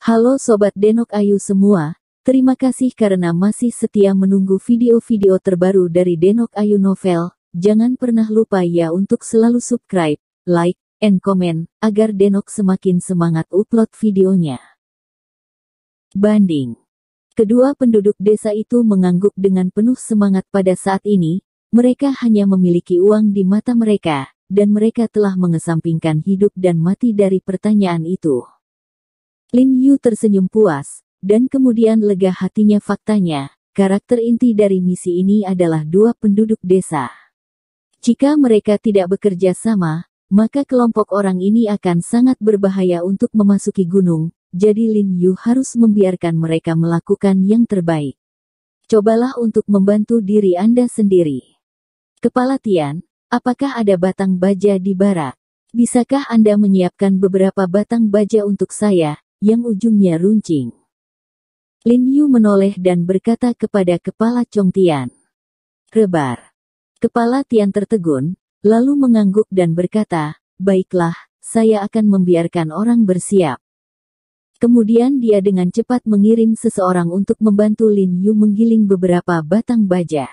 Halo Sobat Denok Ayu semua, terima kasih karena masih setia menunggu video-video terbaru dari Denok Ayu Novel. Jangan pernah lupa ya untuk selalu subscribe, like, and comment, agar Denok semakin semangat upload videonya. Banding. Kedua penduduk desa itu mengangguk dengan penuh semangat pada saat ini. Mereka hanya memiliki uang di mata mereka, dan mereka telah mengesampingkan hidup dan mati dari pertanyaan itu. Lin Yu tersenyum puas, dan kemudian lega hatinya. Faktanya, karakter inti dari misi ini adalah dua penduduk desa. Jika mereka tidak bekerja sama, maka kelompok orang ini akan sangat berbahaya untuk memasuki gunung, jadi Lin Yu harus membiarkan mereka melakukan yang terbaik. Cobalah untuk membantu diri Anda sendiri. Kepala Tian, apakah ada batang baja di barak? Bisakah Anda menyiapkan beberapa batang baja untuk saya, yang ujungnya runcing? Lin Yu menoleh dan berkata kepada Kepala Chong Tian. Rebar. Kepala Tian tertegun, lalu mengangguk dan berkata, baiklah, saya akan membiarkan orang bersiap. Kemudian dia dengan cepat mengirim seseorang untuk membantu Lin Yu menggiling beberapa batang baja.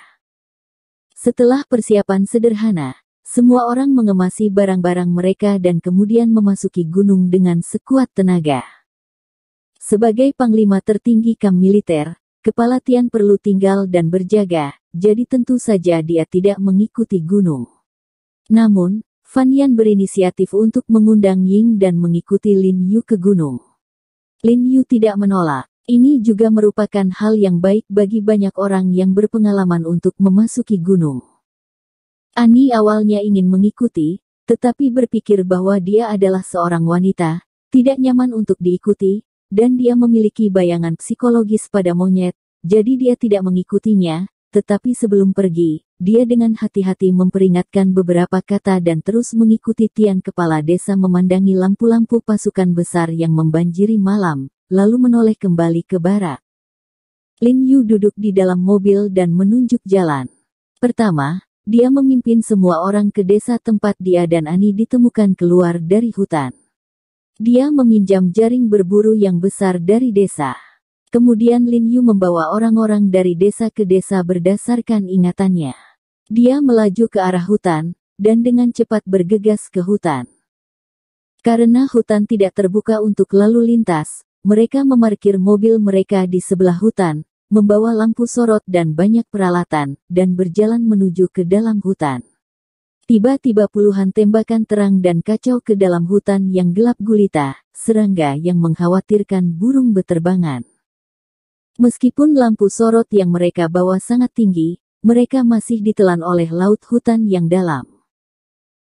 Setelah persiapan sederhana, semua orang mengemasi barang-barang mereka dan kemudian memasuki gunung dengan sekuat tenaga. Sebagai panglima tertinggi kamp militer, Kepala Tian perlu tinggal dan berjaga, jadi tentu saja dia tidak mengikuti gunung. Namun, Fan Yan berinisiatif untuk mengundang Ying dan mengikuti Lin Yu ke gunung. Lin Yu tidak menolak. Ini juga merupakan hal yang baik bagi banyak orang yang berpengalaman untuk memasuki gunung. Ani awalnya ingin mengikuti, tetapi berpikir bahwa dia adalah seorang wanita, tidak nyaman untuk diikuti, dan dia memiliki bayangan psikologis pada monyet, jadi dia tidak mengikutinya, tetapi sebelum pergi, dia dengan hati-hati memperingatkan beberapa kata dan terus mengikuti Tian. Kepala desa memandangi lampu-lampu pasukan besar yang membanjiri malam, lalu menoleh kembali ke barak. Lin Yu duduk di dalam mobil dan menunjuk jalan. Pertama, dia memimpin semua orang ke desa tempat dia dan Ani ditemukan keluar dari hutan. Dia meminjam jaring berburu yang besar dari desa. Kemudian Lin Yu membawa orang-orang dari desa ke desa berdasarkan ingatannya. Dia melaju ke arah hutan, dan dengan cepat bergegas ke hutan. Karena hutan tidak terbuka untuk lalu lintas, mereka memarkir mobil mereka di sebelah hutan, membawa lampu sorot dan banyak peralatan, dan berjalan menuju ke dalam hutan. Tiba-tiba puluhan tembakan terang dan kacau ke dalam hutan yang gelap gulita, serangga yang mengkhawatirkan burung beterbangan. Meskipun lampu sorot yang mereka bawa sangat tinggi, mereka masih ditelan oleh laut hutan yang dalam.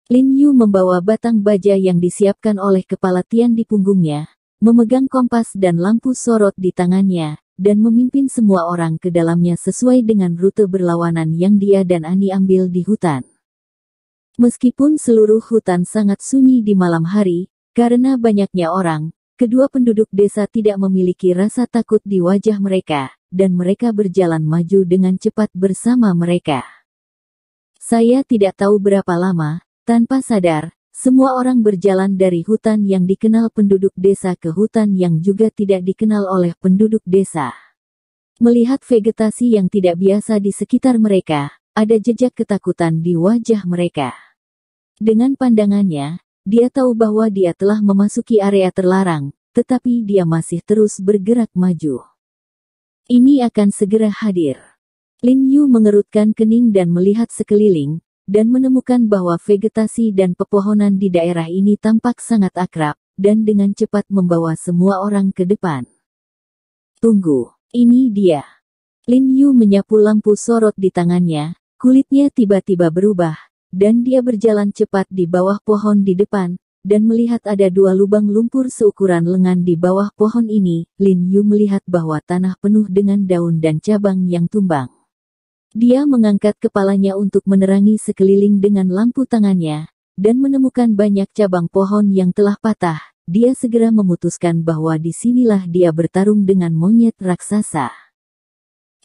Lin Yu membawa batang baja yang disiapkan oleh Kepala Tian di punggungnya, memegang kompas dan lampu sorot di tangannya, dan memimpin semua orang ke dalamnya sesuai dengan rute berlawanan yang dia dan Ani ambil di hutan. Meskipun seluruh hutan sangat sunyi di malam hari, karena banyaknya orang, kedua penduduk desa tidak memiliki rasa takut di wajah mereka, dan mereka berjalan maju dengan cepat bersama mereka. Saya tidak tahu berapa lama, tanpa sadar, semua orang berjalan dari hutan yang dikenal penduduk desa ke hutan yang juga tidak dikenal oleh penduduk desa. Melihat vegetasi yang tidak biasa di sekitar mereka, ada jejak ketakutan di wajah mereka. Dengan pandangannya, dia tahu bahwa dia telah memasuki area terlarang, tetapi dia masih terus bergerak maju. Ini akan segera hadir. Lin Yu mengerutkan kening dan melihat sekeliling, dan menemukan bahwa vegetasi dan pepohonan di daerah ini tampak sangat akrab, dan dengan cepat membawa semua orang ke depan. Tunggu, ini dia. Lin Yu menyapu lampu sorot di tangannya, kulitnya tiba-tiba berubah, dan dia berjalan cepat di bawah pohon di depan, dan melihat ada dua lubang lumpur seukuran lengan di bawah pohon ini. Lin Yu melihat bahwa tanah penuh dengan daun dan cabang yang tumbang. Dia mengangkat kepalanya untuk menerangi sekeliling dengan lampu tangannya, dan menemukan banyak cabang pohon yang telah patah. Dia segera memutuskan bahwa disinilah dia bertarung dengan monyet raksasa.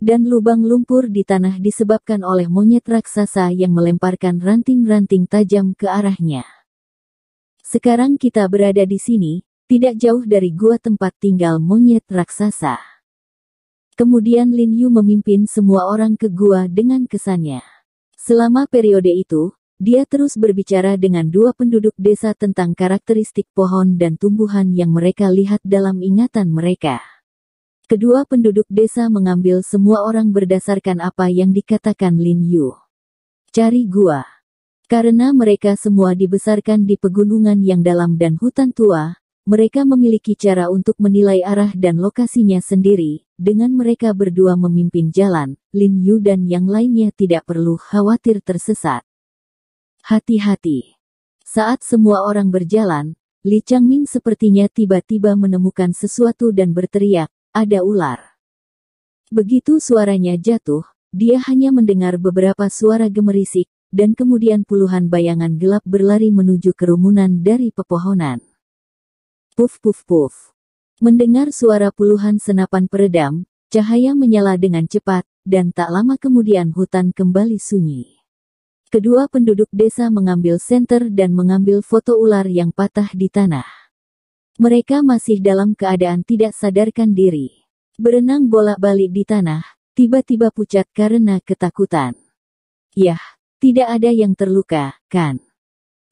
Dan lubang lumpur di tanah disebabkan oleh monyet raksasa yang melemparkan ranting-ranting tajam ke arahnya. Sekarang kita berada di sini, tidak jauh dari gua tempat tinggal monyet raksasa. Kemudian Lin Yu memimpin semua orang ke gua dengan kesannya. Selama periode itu, dia terus berbicara dengan dua penduduk desa tentang karakteristik pohon dan tumbuhan yang mereka lihat dalam ingatan mereka. Kedua penduduk desa mengambil semua orang berdasarkan apa yang dikatakan Lin Yu. Cari gua. Karena mereka semua dibesarkan di pegunungan yang dalam dan hutan tua, mereka memiliki cara untuk menilai arah dan lokasinya sendiri. Dengan mereka berdua memimpin jalan, Lin Yu dan yang lainnya tidak perlu khawatir tersesat. Hati-hati. Saat semua orang berjalan, Li Changming sepertinya tiba-tiba menemukan sesuatu dan berteriak, ada ular. Begitu suaranya jatuh, dia hanya mendengar beberapa suara gemerisik, dan kemudian puluhan bayangan gelap berlari menuju kerumunan dari pepohonan. Puf puf puf. Mendengar suara puluhan senapan peredam, cahaya menyala dengan cepat, dan tak lama kemudian hutan kembali sunyi. Kedua penduduk desa mengambil senter dan mengambil foto ular yang patah di tanah. Mereka masih dalam keadaan tidak sadarkan diri. Berenang bolak-balik di tanah, tiba-tiba pucat karena ketakutan. Yah, tidak ada yang terluka, kan?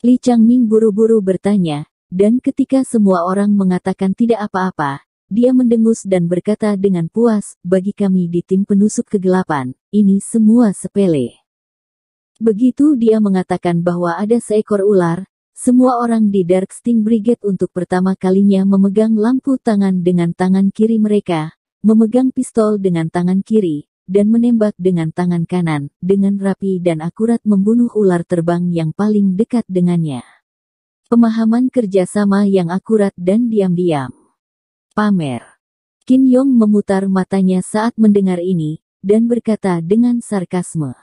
Li Changming buru-buru bertanya, dan ketika semua orang mengatakan tidak apa-apa, dia mendengus dan berkata dengan puas, bagi kami di tim penusuk kegelapan, ini semua sepele. Begitu dia mengatakan bahwa ada seekor ular, semua orang di Dark Sting Brigade untuk pertama kalinya memegang lampu tangan dengan tangan kiri mereka, memegang pistol dengan tangan kiri, dan menembak dengan tangan kanan, dengan rapi dan akurat membunuh ular terbang yang paling dekat dengannya. Pemahaman kerjasama yang akurat dan diam-diam. Pamer. Qin Yong memutar matanya saat mendengar ini, dan berkata dengan sarkasme.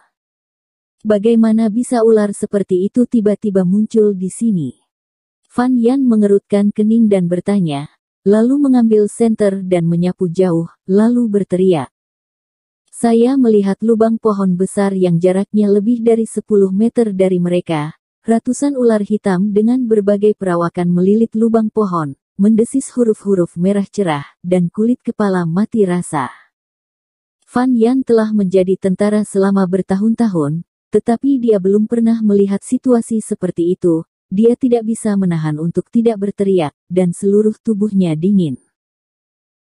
Bagaimana bisa ular seperti itu tiba-tiba muncul di sini? Fan Yan mengerutkan kening dan bertanya, lalu mengambil senter dan menyapu jauh, lalu berteriak. Saya melihat lubang pohon besar yang jaraknya lebih dari 10 meter dari mereka. Ratusan ular hitam dengan berbagai perawakan melilit lubang pohon, mendesis huruf-huruf merah cerah, dan kulit kepala mati rasa. Fan Yan telah menjadi tentara selama bertahun-tahun, tetapi dia belum pernah melihat situasi seperti itu. Dia tidak bisa menahan untuk tidak berteriak, dan seluruh tubuhnya dingin.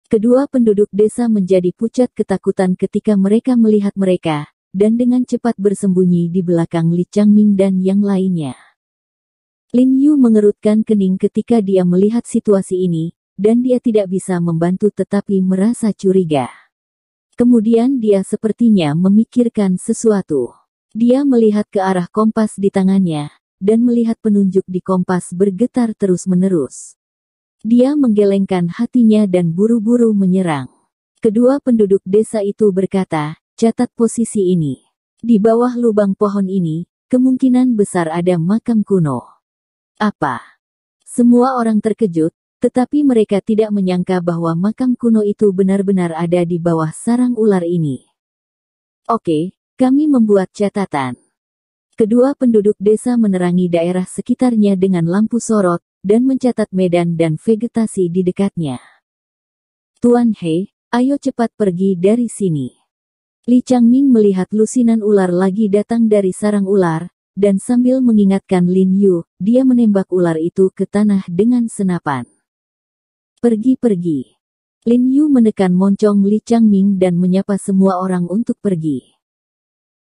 Kedua penduduk desa menjadi pucat ketakutan ketika mereka melihat mereka, dan dengan cepat bersembunyi di belakang Li Changming dan yang lainnya. Lin Yu mengerutkan kening ketika dia melihat situasi ini, dan dia tidak bisa membantu tetapi merasa curiga. Kemudian dia sepertinya memikirkan sesuatu. Dia melihat ke arah kompas di tangannya, dan melihat penunjuk di kompas bergetar terus-menerus. Dia menggelengkan hatinya dan buru-buru menyerang. Kedua penduduk desa itu berkata, catat posisi ini. Di bawah lubang pohon ini, kemungkinan besar ada makam kuno. Apa? Semua orang terkejut, tetapi mereka tidak menyangka bahwa makam kuno itu benar-benar ada di bawah sarang ular ini. Oke. Kami membuat catatan. Kedua penduduk desa menerangi daerah sekitarnya dengan lampu sorot, dan mencatat medan dan vegetasi di dekatnya. Tuan He, ayo cepat pergi dari sini. Li Changming melihat lusinan ular lagi datang dari sarang ular, dan sambil mengingatkan Lin Yu, dia menembak ular itu ke tanah dengan senapan. Pergi-pergi. Lin Yu menekan moncong Li Changming dan menyapa semua orang untuk pergi.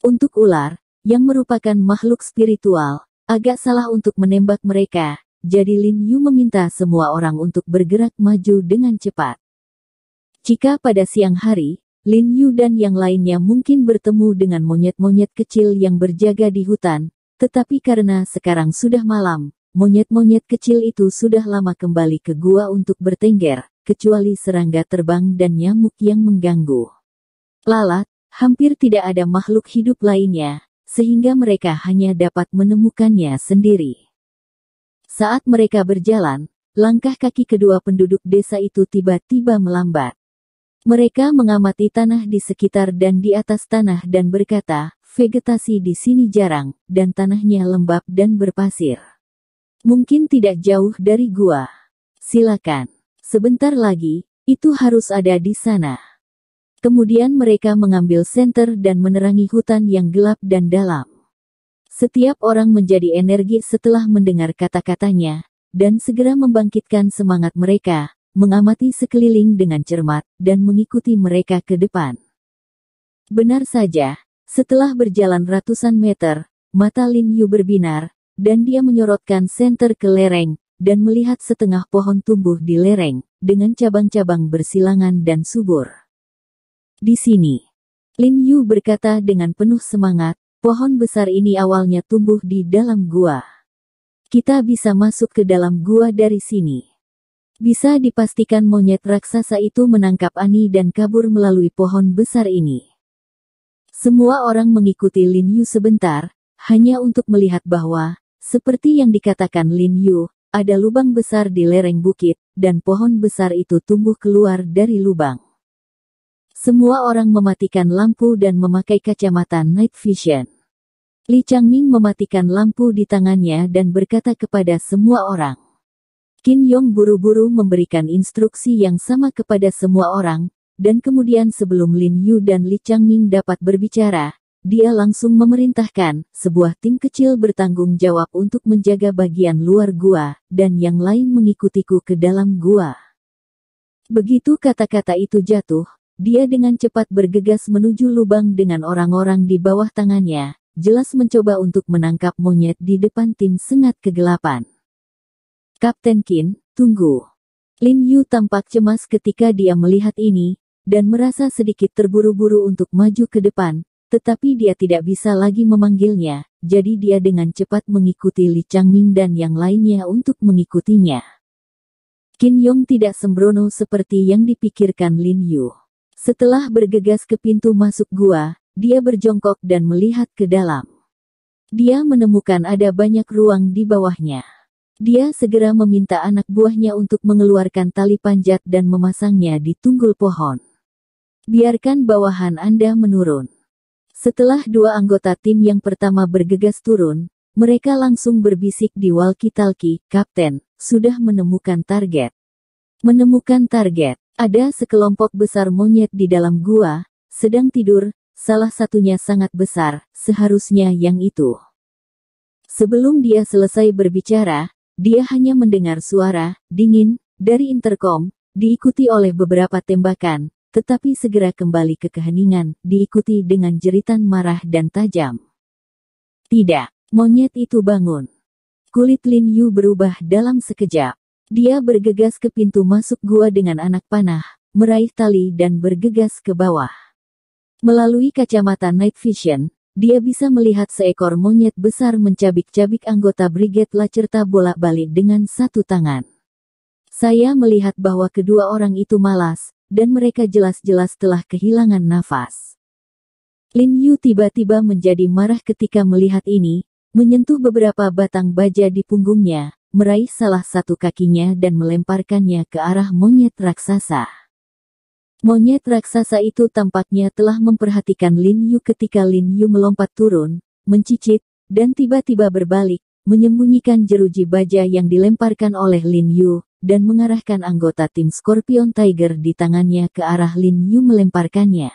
Untuk ular, yang merupakan makhluk spiritual, agak salah untuk menembak mereka, jadi Lin Yu meminta semua orang untuk bergerak maju dengan cepat. Jika pada siang hari, Lin Yu dan yang lainnya mungkin bertemu dengan monyet-monyet kecil yang berjaga di hutan, tetapi karena sekarang sudah malam, monyet-monyet kecil itu sudah lama kembali ke gua untuk bertengger, kecuali serangga terbang dan nyamuk yang mengganggu. Lalat, hampir tidak ada makhluk hidup lainnya, sehingga mereka hanya dapat menemukannya sendiri. Saat mereka berjalan, langkah kaki kedua penduduk desa itu tiba-tiba melambat. Mereka mengamati tanah di sekitar dan di atas tanah dan berkata, vegetasi di sini jarang, dan tanahnya lembab dan berpasir. Mungkin tidak jauh dari gua. Silakan. Sebentar lagi, itu harus ada di sana. Kemudian mereka mengambil senter dan menerangi hutan yang gelap dan dalam. Setiap orang menjadi energi setelah mendengar kata-katanya, dan segera membangkitkan semangat mereka, mengamati sekeliling dengan cermat, dan mengikuti mereka ke depan. Benar saja, setelah berjalan ratusan meter, mata Lin Yu berbinar, dan dia menyorotkan senter ke lereng, dan melihat setengah pohon tumbuh di lereng, dengan cabang-cabang bersilangan dan subur. Di sini, Lin Yu berkata dengan penuh semangat, pohon besar ini awalnya tumbuh di dalam gua. Kita bisa masuk ke dalam gua dari sini. Bisa dipastikan monyet raksasa itu menangkap Ani dan kabur melalui pohon besar ini. Semua orang mengikuti Lin Yu sebentar, hanya untuk melihat bahwa, seperti yang dikatakan Lin Yu, ada lubang besar di lereng bukit, dan pohon besar itu tumbuh keluar dari lubang. Semua orang mematikan lampu dan memakai kacamata night vision. Li Changming mematikan lampu di tangannya dan berkata kepada semua orang. Qin Yong buru-buru memberikan instruksi yang sama kepada semua orang, dan kemudian sebelum Lin Yu dan Li Changming dapat berbicara, dia langsung memerintahkan sebuah tim kecil bertanggung jawab untuk menjaga bagian luar gua, dan yang lain mengikutiku ke dalam gua. Begitu kata-kata itu jatuh, dia dengan cepat bergegas menuju lubang dengan orang-orang di bawah tangannya, jelas mencoba untuk menangkap monyet di depan tim sengat kegelapan. Kapten Qin, tunggu. Lin Yu tampak cemas ketika dia melihat ini, dan merasa sedikit terburu-buru untuk maju ke depan, tetapi dia tidak bisa lagi memanggilnya, jadi dia dengan cepat mengikuti Li Changming dan yang lainnya untuk mengikutinya. Qin Yong tidak sembrono seperti yang dipikirkan Lin Yu. Setelah bergegas ke pintu masuk gua, dia berjongkok dan melihat ke dalam. Dia menemukan ada banyak ruang di bawahnya. Dia segera meminta anak buahnya untuk mengeluarkan tali panjat dan memasangnya di tunggul pohon. Biarkan bawahan Anda menurun. Setelah dua anggota tim yang pertama bergegas turun, mereka langsung berbisik di walkie-talkie, "Kapten, sudah menemukan target." Menemukan target. Ada sekelompok besar monyet di dalam gua, sedang tidur, salah satunya sangat besar, seharusnya yang itu. Sebelum dia selesai berbicara, dia hanya mendengar suara dingin dari interkom, diikuti oleh beberapa tembakan, tetapi segera kembali ke keheningan, diikuti dengan jeritan marah dan tajam. Tidak, monyet itu bangun. Kulit Lin Yu berubah dalam sekejap. Dia bergegas ke pintu masuk gua dengan anak panah, meraih tali dan bergegas ke bawah. Melalui kacamata night vision, dia bisa melihat seekor monyet besar mencabik-cabik anggota Brigade Lacerta bolak-balik dengan satu tangan. Saya melihat bahwa kedua orang itu malas, dan mereka jelas-jelas telah kehilangan nafas. Lin Yu tiba-tiba menjadi marah ketika melihat ini, menyentuh beberapa batang baja di punggungnya, meraih salah satu kakinya dan melemparkannya ke arah monyet raksasa. Monyet raksasa itu tampaknya telah memperhatikan Lin Yu ketika Lin Yu melompat turun, mencicit, dan tiba-tiba berbalik, menyembunyikan jeruji baja yang dilemparkan oleh Lin Yu, dan mengarahkan anggota tim Scorpion Tiger di tangannya ke arah Lin Yu melemparkannya.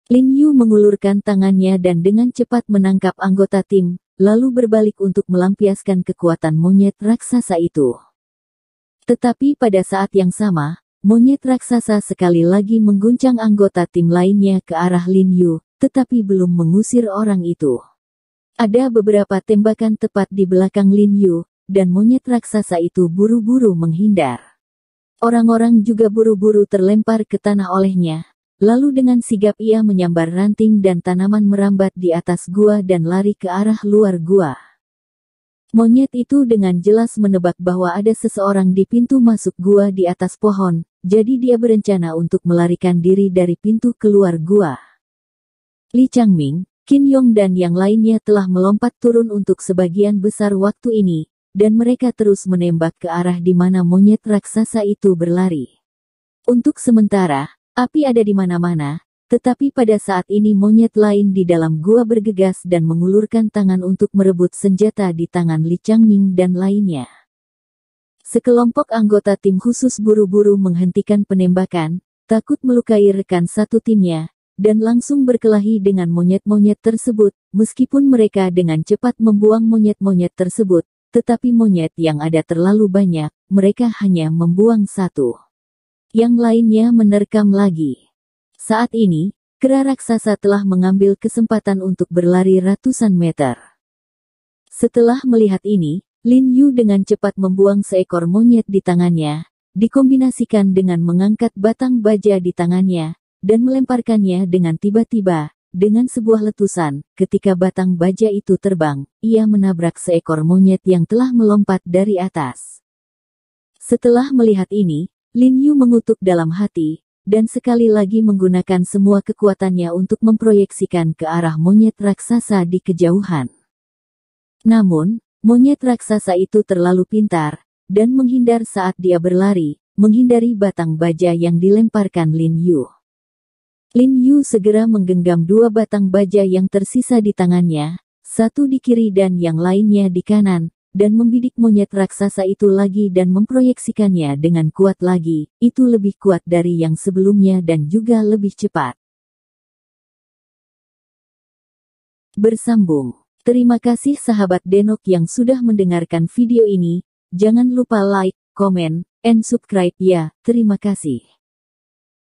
Lin Yu mengulurkan tangannya dan dengan cepat menangkap anggota tim, lalu berbalik untuk melampiaskan kekuatan monyet raksasa itu. Tetapi pada saat yang sama, monyet raksasa sekali lagi mengguncang anggota tim lainnya ke arah Lin Yu, tetapi belum mengusir orang itu. Ada beberapa tembakan tepat di belakang Lin Yu, dan monyet raksasa itu buru-buru menghindar. Orang-orang juga buru-buru terlempar ke tanah olehnya. Lalu dengan sigap ia menyambar ranting dan tanaman merambat di atas gua dan lari ke arah luar gua. Monyet itu dengan jelas menebak bahwa ada seseorang di pintu masuk gua di atas pohon, jadi dia berencana untuk melarikan diri dari pintu keluar gua. Li Changming, Qin Yong dan yang lainnya telah melompat turun untuk sebagian besar waktu ini, dan mereka terus menembak ke arah di mana monyet raksasa itu berlari. Untuk sementara, api ada di mana-mana, tetapi pada saat ini monyet lain di dalam gua bergegas dan mengulurkan tangan untuk merebut senjata di tangan Li Changming dan lainnya. Sekelompok anggota tim khusus buru-buru menghentikan penembakan, takut melukai rekan satu timnya, dan langsung berkelahi dengan monyet-monyet tersebut, meskipun mereka dengan cepat membuang monyet-monyet tersebut, tetapi monyet yang ada terlalu banyak, mereka hanya membuang satu. Yang lainnya menerkam lagi. Saat ini, kera raksasa telah mengambil kesempatan untuk berlari ratusan meter. Setelah melihat ini, Lin Yu dengan cepat membuang seekor monyet di tangannya, dikombinasikan dengan mengangkat batang baja di tangannya, dan melemparkannya dengan tiba-tiba, dengan sebuah letusan. Ketika batang baja itu terbang, ia menabrak seekor monyet yang telah melompat dari atas. Setelah melihat ini, Lin Yu mengutuk dalam hati, dan sekali lagi menggunakan semua kekuatannya untuk memproyeksikan ke arah monyet raksasa di kejauhan. Namun, monyet raksasa itu terlalu pintar, dan menghindar saat dia berlari, menghindari batang baja yang dilemparkan Lin Yu. Lin Yu segera menggenggam dua batang baja yang tersisa di tangannya, satu di kiri dan yang lainnya di kanan, dan membidik monyet raksasa itu lagi dan memproyeksikannya dengan kuat lagi, itu lebih kuat dari yang sebelumnya dan juga lebih cepat. Bersambung. Terima kasih sahabat Denok yang sudah mendengarkan video ini. Jangan lupa like, komen, and subscribe ya. Terima kasih.